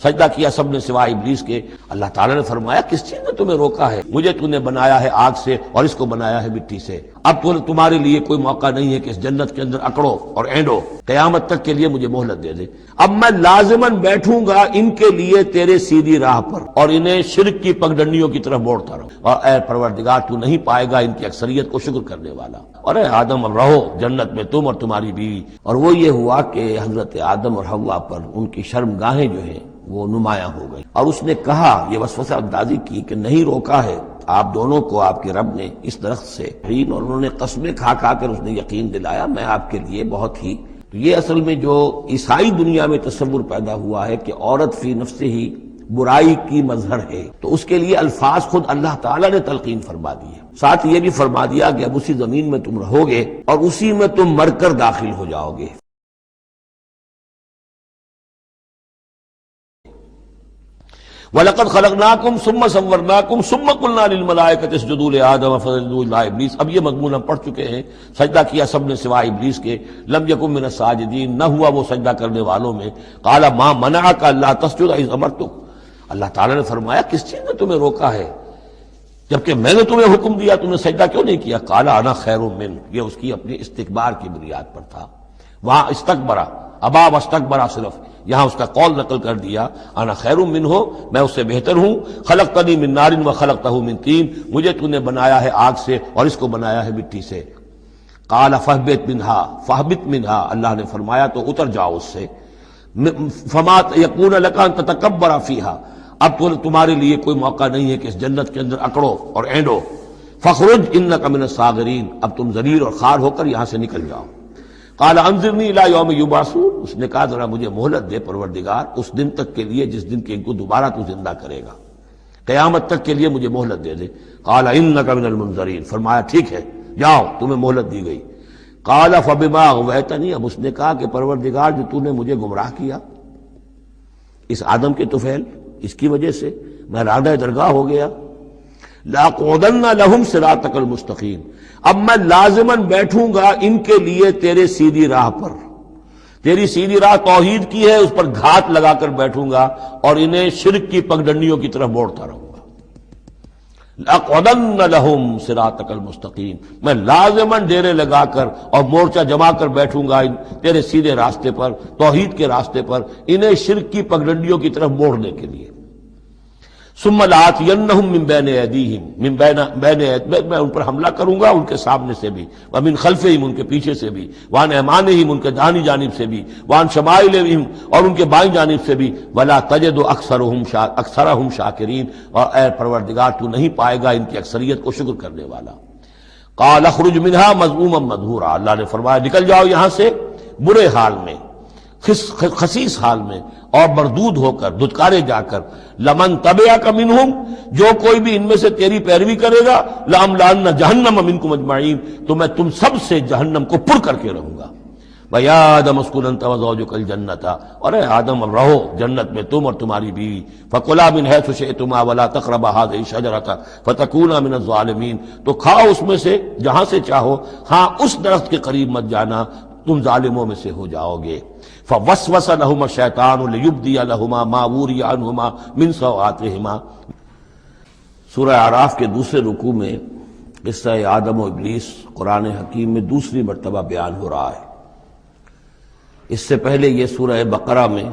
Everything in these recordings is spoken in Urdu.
سجدہ کیا سب نے سوائے ابلیس کے۔ اللہ تعالیٰ نے فرمایا کس چیز نے تمہیں روکا ہے؟ مجھے تو نے بنایا ہے آگ سے اور اس کو بنایا ہے مٹی سے۔ اب تو تمہارے لیے کوئی موقع نہیں ہے کہ اس جنت کے اندر اکڑو اور اینڈو، قیامت تک کے لیے مجھے مہلت دے دے۔ اب میں لازماً بیٹھوں گا ان کے لیے تیرے سیدھی راہ پر اور انہیں شرک کی پگڈنڈیوں کی طرف موڑتا رہوں، اور اے پروردگار تو نہیں پائے گا ان کی اکثریت کو شکر کرنے والا۔ اور اے آدم اب رہو جنت میں تم اور تمہاری بیوی۔ اور وہ یہ ہوا کہ حضرت آدم اور حوا پر ان کی شرمگاہیں جو ہیں وہ نمایاں ہو گئی، اور اس نے کہا، یہ وسوسہ اندازی کی کہ نہیں روکا ہے آپ دونوں کو آپ کے رب نے اس درخت سے، اور انہوں نے قسمیں کھا کھا کر اس نے یقین دلایا میں آپ کے لیے بہت ہی۔ تو یہ اصل میں جو عیسائی دنیا میں تصور پیدا ہوا ہے کہ عورت فی نفسہ ہی برائی کی مظہر ہے، تو اس کے لیے الفاظ خود اللہ تعالیٰ نے تلقین فرما دی ہے، ساتھ یہ بھی فرما دیا کہ اب اسی زمین میں تم رہو گے اور اسی میں تم مر کر داخل ہو جاؤ گے۔ وَلَقَدْ خَلَقْنَاكُمْ ثُمَّ صَوَّرْنَاكُمْ ثُمَّ قُلْنَا لِلْمَلَائِكَةِ اسْجُدُوا لِآدَمَ فَسَجَدُوا إِلَّا إِبْلِيسَ۔ اب یہ مضمون ہم پڑھ چکے ہیں، سجدہ کیا سب نے سوائے ابلیس کے، لم یکن من الساجدین، نہ ہوا وہ سجدہ کرنے والوں میں۔ قال ما منعک الا تسجد اذ امرتک، اللہ تعالیٰ نے فرمایا کس چیز نے تمہیں روکا ہے جبکہ میں نے تمہیں حکم دیا، تم نے سجدہ کیوں نہیں کیا؟ قال انا خیر منہ، یہ اس کی اپنی استکبار کی بنیاد پر تھا۔ وہاں استکبرا، ابا واستکبرا، صرف یہاں اس کا قول نقل کر دیا، انا خیر منہ، میں اس سے بہتر ہوں، خلقتنی من نار وخلقتہ من طین، مجھے تو نے بنایا ہے آگ سے اور اس کو بنایا ہے مٹی سے۔ قال فاہبط منہا، اللہ نے فرمایا تو اتر جاؤ اس سے، فما یکون لک ان تتکبر فیہا، اب تو تمہارے لیے کوئی موقع نہیں ہے کہ اس جنت کے اندر اکڑو اور اینڈو، فخرج انک من الصاغرین، اب تم ذلیل اور خوار ہو کر یہاں سے نکل جاؤ۔ قال انظرنی الی یوم یبعثون، اس نے کہا ذرا مجھے مہلت دے پروردگار اس دن تک کے لیے جس دن کے ان کو دوبارہ تو زندہ کرے گا، قیامت تک کے لیے مجھے مہلت دے دے۔ قال انک من المنظرین، فرمایا ٹھیک ہے جاؤ تمہیں مہلت دی گئی۔ قال فبما اغویتنی، اب اس نے کہا کہ پروردگار جو تو نے مجھے گمراہ کیا اس آدم کے طفیل، اس کی وجہ سے میں رانڈہ درگاہ ہو گیا، لَأَقْعُدَنَّ لَهُمْ صِرَاطَكَ الْمُسْتَقِيمَ، اب میں لازماً بیٹھوں گا ان کے لیے تیرے سیدھی راہ پر، تیری سیدھی راہ توحید کی ہے، اس پر گھات لگا کر بیٹھوں گا اور انہیں شرک کی پگڈنڈیوں کی طرف موڑتا رہوں گا۔ لَأَقْعُدَنَّ لَهُمْ صِرَاطَكَ الْمُسْتَقِيمَ، میں لازماً ڈیرے لگا کر اور مورچہ جما کر بیٹھوں گا تیرے سیدھے راستے پر، توحید کے راستے پر، انہیں شرک کی پگڈنڈیوں کی طرف موڑنے کے لیے۔ ثم لآتینہم من بین ایدیہم، میں ان پر حملہ کروں گا ان کے سامنے سے بھی، ومن خلفہم، ان کے پیچھے سے بھی، وعن ایمانہم، ان کے داہنی جانب سے بھی، وعن شمائلہم، اور ان کے بائیں جانب سے بھی، ولا تجد اکثرہم شاکرین، اور اے پروردگار تو نہیں پائے گا ان کی اکثریت کو شکر کرنے والا۔ قال اخرج منہا مذموما مدحورا، اللہ نے فرمایا نکل جاؤ یہاں سے برے حال میں، خسیس حال میں اور مردود ہو کر، دھتکارے جا کر۔ لمن تبعک منہم، جو کوئی بھی ان میں سے تیری پیروی کرے گا، لأملأن جہنم منکم اجمعین، تو میں تم سب سے جہنم کو پر کر کے رہوں گا۔ وَيَا آدَمُ اسْكُنْ أَنْتَ وَزَوْجُكَ الْجَنَّةَ، اور اے آدم اب رہو جنت میں تم اور تمہاری بیوی، فَكُلَا مِنْ حَيْثُ شِئْتُمَا وَلَا تَقْرَبَا هَٰذِهِ الشَّجَرَةَ فَتَكُونَا مِنَ الظَّالِمِينَ، تو کھاؤ اس میں سے جہاں سے چاہو، ہاں اس درخت کے قریب مت جانا، تم ظالموں میں سے ہو جاؤ گے۔ فوسوس لهما الشیطان لیبدی لهما ما وری عنهما من سوآتهما۔ سورہ اعراف کے دوسرے رکوع میں قصہ آدم و ابلیس قرآن حکیم میں دوسری مرتبہ بیان ہو رہا ہے۔ اس سے پہلے یہ سورہ بقرہ میں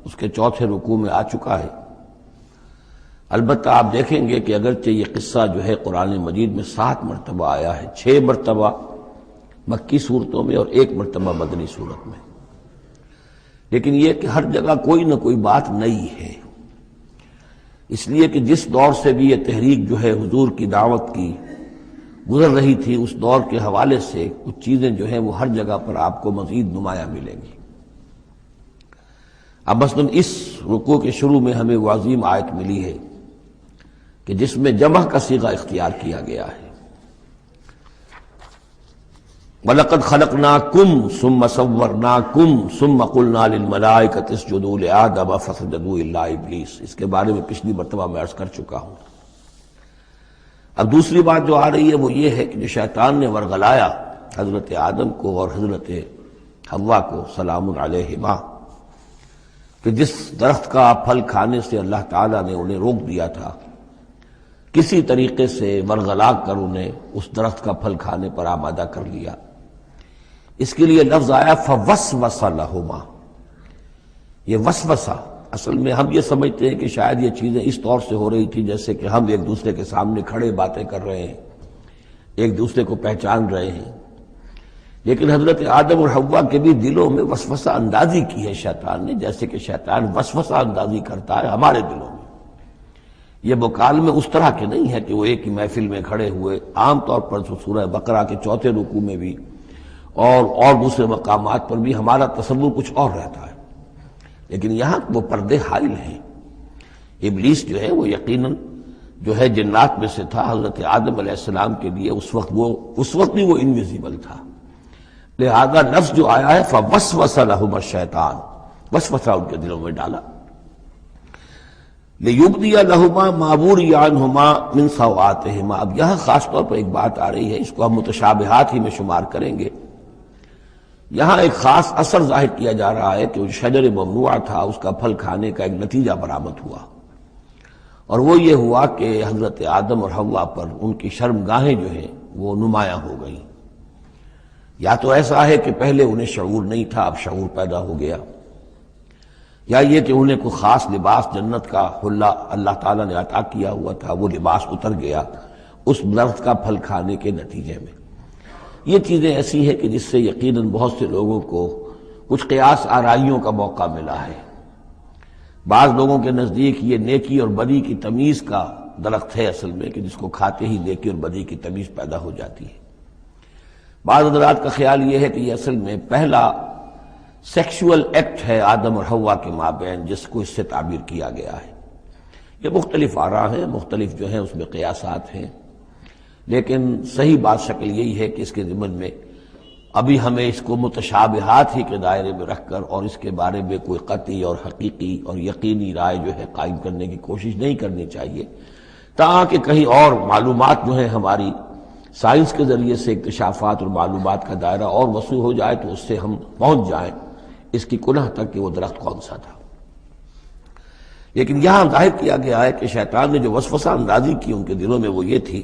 اس کے چوتھے رکوع میں آ چکا ہے۔ البتہ آپ دیکھیں گے کہ اگرچہ یہ قصہ جو ہے قرآن مجید میں 7 مرتبہ آیا ہے، 6 مرتبہ مکی صورتوں میں اور 1 مرتبہ مدنی صورت میں، لیکن یہ کہ ہر جگہ کوئی نہ کوئی بات نئی ہے، اس لیے کہ جس دور سے بھی یہ تحریک جو ہے حضور کی دعوت کی گزر رہی تھی، اس دور کے حوالے سے کچھ چیزیں جو ہیں وہ ہر جگہ پر آپ کو مزید نمایاں ملیں گی۔ اب مثلا اس رکوع کے شروع میں ہمیں وہ عظیم آیت ملی ہے کہ جس میں جمع کا صیغہ اختیار کیا گیا ہے، وَلَقَدْ خَلَقْنَاكُمْ ثُمَّ صَوَّرْنَاكُمْ ثُمَّ قُلْنَا لِلْمَلَائِكَةِ اسْجُدُوا لِآدَمَ فَسَجَدُوا إِلَّا إِبْلِيسَ، اس کے بارے میں پچھلی مرتبہ میں عرض کر چکا ہوں۔ اب دوسری بات جو آ رہی ہے وہ یہ ہے کہ جو شیطان نے ورغلایا حضرت آدم کو اور حضرت حوا کو سلام علیہما، کہ جس درخت کا پھل کھانے سے اللہ تعالیٰ نے انہیں روک دیا تھا، کسی طریقے سے ورغلا کر انہیں اس درخت کا پھل کھانے پر آمادہ کر لیا۔ اس کے لیے لفظ آیا فوسوس لہما۔ یہ وسوسہ اصل میں ہم یہ سمجھتے ہیں کہ شاید یہ چیزیں اس طور سے ہو رہی تھی جیسے کہ ہم ایک دوسرے کے سامنے کھڑے باتیں کر رہے ہیں، ایک دوسرے کو پہچان رہے ہیں، لیکن حضرت آدم اور حوا کے بھی دلوں میں وسوسہ اندازی کی ہے شیطان نے، جیسے کہ شیطان وسوسہ اندازی کرتا ہے ہمارے دلوں میں۔ یہ مکالمے اس طرح کے نہیں ہے کہ وہ ایک ہی محفل میں کھڑے ہوئے، عام طور پر سورہ بقرہ کے 4 رکوع میں بھی اور دوسرے مقامات پر بھی ہمارا تصور کچھ اور رہتا ہے، لیکن یہاں وہ پردے حائل ہیں۔ ابلیس جو ہے وہ یقیناً جو ہے جنات میں سے تھا، حضرت آدم علیہ السلام کے لیے اس وقت بھی وہ انویزیبل تھا، لہذا نفس جو آیا ہے فوسوس لہما الشیطان، وسوسہ ان کے دلوں میں ڈالا۔ لیبدی لہما ما بوری عنہما من سوآتہما۔ اب یہاں خاص طور پر ایک بات آ رہی ہے، اس کو ہم متشابہات ہی میں شمار کریں گے۔ یہاں ایک خاص اثر ظاہر کیا جا رہا ہے کہ جو شجر ممنوع تھا اس کا پھل کھانے کا ایک نتیجہ برآمد ہوا، اور وہ یہ ہوا کہ حضرت آدم اور حوا پر ان کی شرمگاہیں جو ہیں وہ نمایاں ہو گئیں۔ یا تو ایسا ہے کہ پہلے انہیں شعور نہیں تھا، اب شعور پیدا ہو گیا، یا یہ کہ انہیں کوئی خاص لباس جنت کا حلہ اللہ تعالیٰ نے عطا کیا ہوا تھا، وہ لباس اتر گیا اس درخت کا پھل کھانے کے نتیجے میں۔ یہ چیزیں ایسی ہیں کہ جس سے یقیناً بہت سے لوگوں کو کچھ قیاس آرائیوں کا موقع ملا ہے۔ بعض لوگوں کے نزدیک یہ نیکی اور بدی کی تمیز کا درخت ہے اصل میں، کہ جس کو کھاتے ہی نیکی اور بدی کی تمیز پیدا ہو جاتی ہے۔ بعض حضرات کا خیال یہ ہے کہ یہ اصل میں پہلا سیکشول ایکٹ ہے آدم اور حوا کے مابین، جس کو اس سے تعبیر کیا گیا ہے۔ یہ مختلف آراء ہیں، مختلف جو ہیں اس میں قیاسات ہیں، لیکن صحیح بات شکل یہی ہے کہ اس کے ضمن میں ابھی ہمیں اس کو متشابہات ہی کے دائرے میں رکھ کر اور اس کے بارے میں کوئی قطعی اور حقیقی اور یقینی رائے جو ہے قائم کرنے کی کوشش نہیں کرنی چاہیے، تاکہ کہیں اور معلومات جو ہیں ہماری سائنس کے ذریعے سے اکتشافات اور معلومات کا دائرہ اور وسیع ہو جائے تو اس سے ہم پہنچ جائیں اس کی کنہ تک کہ وہ درخت کون سا تھا۔ لیکن یہاں ظاہر کیا گیا ہے کہ شیطان نے جو وسوسہ اندازی کی ان کے دلوں میں وہ یہ تھی،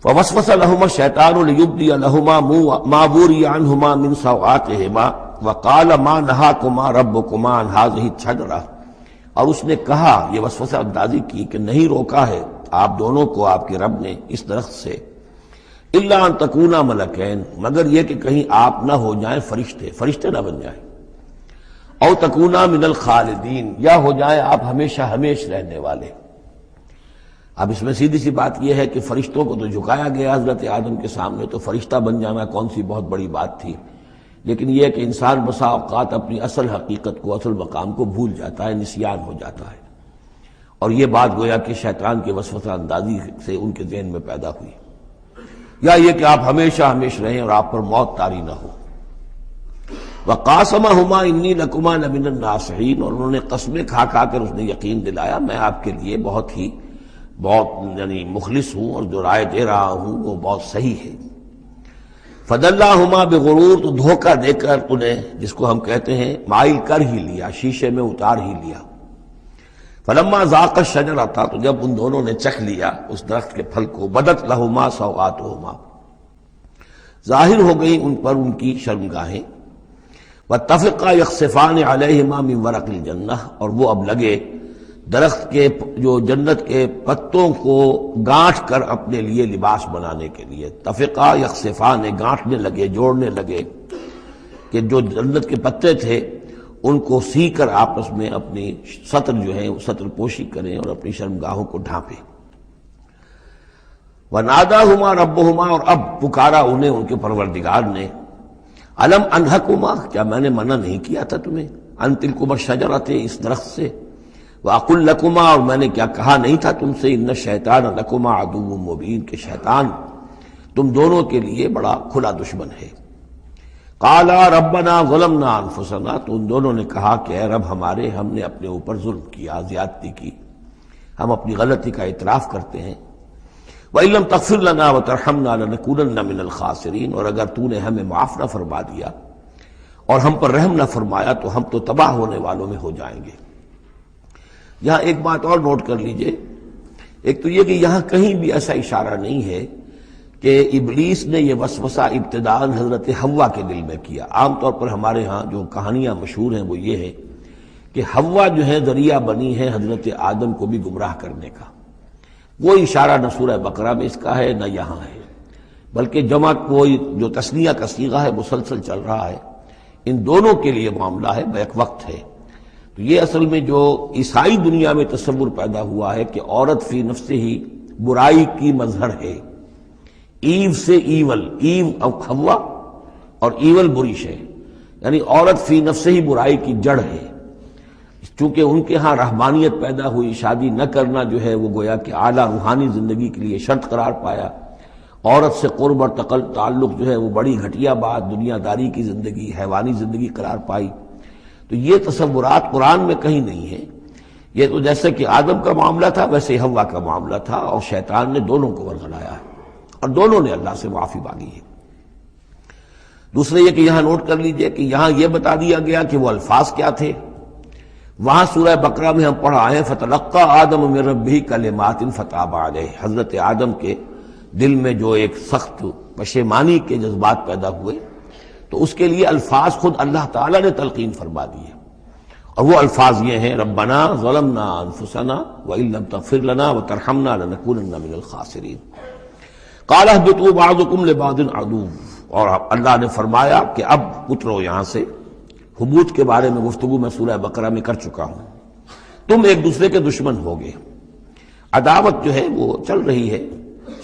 فوسوس لهما الشیطان لیبدی لهما ما بوری عنہما من سوآتہما وقال ما نہاکما ربکما عن هذه الشجرہ، اور اس نے کہا، یہ وسوسہ اندازی کی کہ نہیں روکا ہے آپ دونوں کو آپ کے رب نے اس درخت سے، الا ان تکونا ملکین، مگر یہ کہ کہیں آپ نہ ہو جائیں فرشتے نہ بن جائیں، او تکونا من الخالدین، یا ہو جائیں آپ ہمیشہ ہمیش رہنے والے۔ اب اس میں سیدھی سی بات یہ ہے کہ فرشتوں کو تو جھکایا گیا حضرت آدم کے سامنے، تو فرشتہ بن جانا کون سی بہت بڑی بات تھی، لیکن یہ کہ انسان بسا اوقات اپنی اصل حقیقت کو، اصل مقام کو بھول جاتا ہے، نسیان ہو جاتا ہے، اور یہ بات گویا کہ شیطان کے وسوسہ اندازی سے ان کے ذہن میں پیدا ہوئی، یا یہ کہ آپ ہمیشہ ہمیش رہیں اور آپ پر موت طاری نہ ہو۔ وقاسمہما انی لکما لمن الناصحین، اور انہوں نے قسمیں کھا کر اس نے یقین دلایا میں آپ کے لیے بہت یعنی مخلص ہوں، اور جو رائے دے رہا ہوں وہ بہت صحیح ہے۔ فدلاہما بغرور، تو دھوکہ دے کر انہیں، جس کو ہم کہتے ہیں مائل کر ہی لیا، شیشے میں اتار ہی لیا۔ فلما ذاق الشجرۃ، تو جب ان دونوں نے چکھ لیا اس درخت کے پھل کو، بدت لہما سوآتہما، ظاہر ہو گئی ان پر ان کی شرمگاہیں، واتفقا یخصفان علیہما من ورق الجنہ، اور وہ اب لگے درخت کے جو جنت کے پتوں کو گانٹھ کر اپنے لیے لباس بنانے کے لیے، تفقا یخصفان، گانٹھنے لگے، جوڑنے لگے، کہ جو جنت کے پتے تھے ان کو سی کر آپس میں اپنی سطر جو ہے سطر پوشی کریں اور اپنی شرمگاہوں کو ڈھانپیں۔ وَنَادَاهُمَا رَبُّهُمَا، اور اب پکارا انہیں ان کے پروردگار نے، أَلَمْ أَنْهَكُمَا، کیا میں نے منع نہیں کیا تھا تمہیں، أَن تِلْكُمَا الشَّجَرَةَ، اس درخت سے، وَأَقُلْ لَكُمَا، اور میں نے کیا کہا نہیں تھا تم سے، إِنَّ الشَّيْطَانَ لَكُمَا عَدُوٌّ مُّبِينٌ، کہ شیطان تم دونوں کے لیے بڑا کھلا دشمن ہے۔ قَالَا رَبَّنَا ظَلَمْنَا أَنفُسَنَا، تو ان دونوں نے کہا کہ اے رب ہمارے، ہم نے اپنے اوپر ظلم کیا، زیادتی کی، ہم اپنی غلطی کا اعتراف کرتے ہیں۔ وَإِن لَّمْ تَغْفِرْ لَنَا وَتَرْحَمْنَا لَنَكُونَنَّ مِنَ الْخَاسِرِينَ، اور اگر تو نے ہمیں معاف نہ فرما دیا اور ہم پر رحم نہ فرمایا تو ہم تو تباہ ہونے والوں میں ہو جائیں گے۔ یہاں ایک بات اور نوٹ کر لیجئے، ایک تو یہ کہ یہاں کہیں بھی ایسا اشارہ نہیں ہے کہ ابلیس نے یہ وسوسہ ابتداءً حضرت حوا کے دل میں کیا۔ عام طور پر ہمارے ہاں جو کہانیاں مشہور ہیں وہ یہ ہے کہ حوا جو ہے ذریعہ بنی ہے حضرت آدم کو بھی گمراہ کرنے کا۔ کوئی اشارہ نہ سورہ بقرہ میں اس کا ہے نہ یہاں ہے، بلکہ جمع کوئی جو تثنیہ کا صیغہ ہے مسلسل چل رہا ہے، ان دونوں کے لیے معاملہ ہے، بیک وقت ہے۔ تو یہ اصل میں جو عیسائی دنیا میں تصور پیدا ہوا ہے کہ عورت فی نفس ہی برائی کی مظہر ہے، ایو سے ایول، ایو حوا اور ایول بری شے، یعنی عورت فی نفس ہی برائی کی جڑ ہے۔ چونکہ ان کے ہاں رحمانیت پیدا ہوئی، شادی نہ کرنا جو ہے وہ گویا کہ اعلیٰ روحانی زندگی کے لیے شرط قرار پایا، عورت سے قرب اور تعلق جو ہے وہ بڑی گھٹیا بات، دنیا داری کی زندگی، حیوانی زندگی قرار پائی۔ تو یہ تصورات قرآن میں کہیں نہیں ہے۔ یہ تو جیسے کہ آدم کا معاملہ تھا ویسے حوا کا معاملہ تھا، اور شیطان نے دونوں کو ورغلایا ہے اور دونوں نے اللہ سے معافی مانگی ہے۔ دوسرے یہ کہ یہاں نوٹ کر لیجئے کہ یہاں یہ بتا دیا گیا کہ وہ الفاظ کیا تھے۔ وہاں سورہ بقرہ میں ہم پڑھا ہے فَتَلَقَّىٰ آدَمُ مِن رَبِّهِ كَلِمَاتٍ فَتَابَ عَلَيْهِ، حضرت آدم کے دل میں جو ایک سخت پشیمانی کے جذبات پیدا ہوئے تو اس کے لیے الفاظ خود اللہ تعالیٰ نے تلقین فرما دیے، اور وہ الفاظ یہ ہیں ربنا ظلمنا انفسنا وان لم تغفر لنا وترحمنا لنکونن من الخاسرین، قال اهبطوا بعضكم لبعض عدو، اور اللہ نے فرمایا کہ اب اترو یہاں سے۔ حبوط کے بارے میں گفتگو میں سورہ بقرہ میں کر چکا ہوں، تم ایک دوسرے کے دشمن ہوگے۔ عداوت جو ہے وہ چل رہی ہے،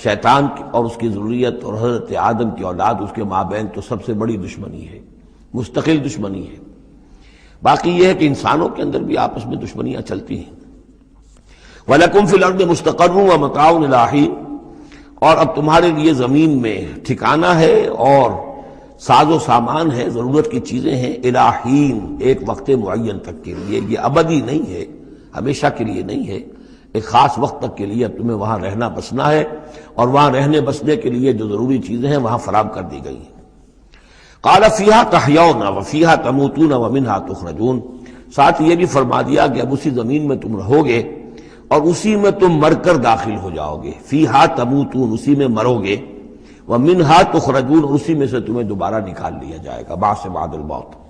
شیطان اور اس کی ذریت اور حضرت آدم کی اولاد، اس کے مابین تو سب سے بڑی دشمنی ہے، مستقل دشمنی ہے۔ باقی یہ ہے کہ انسانوں کے اندر بھی آپس میں دشمنیاں چلتی ہیں۔ وَلَكُمْ فِي الْأَرْضِ مُسْتَقَرٌّ وَمَتَاعٌ إِلَىٰ حِينٍ، اور اب تمہارے لیے زمین میں ٹھکانہ ہے اور ساز و سامان ہے، ضرورت کی چیزیں ہیں، اِلیٰ حِین، ایک وقت معین تک کے لیے۔ یہ ابدی نہیں ہے، ہمیشہ کے لیے نہیں ہے، ایک خاص وقت تک کے لیے اب تمہیں وہاں رہنا بسنا ہے، اور وہاں رہنے بسنے کے لیے جو ضروری چیزیں ہیں وہاں فراہم کر دی گئی ہیں۔ قَالَ فِيهَا تَحْيَوْنَ وَفِيهَا تَمُوتُونَ وَمِنْهَا تُخْرَجُونَ، ساتھ یہ بھی فرما دیا کہ اب اسی زمین میں تم رہو گے اور اسی میں تم مر کر داخل ہو جاؤ گے، فِيهَا تَمُوتُونَ، اسی میں مرو گے، وَمِنْهَا تُخْرَجُونَ، اور اسی میں سے تمہیں دوبارہ نکال لیا جائے گا، بعث بعد الموت۔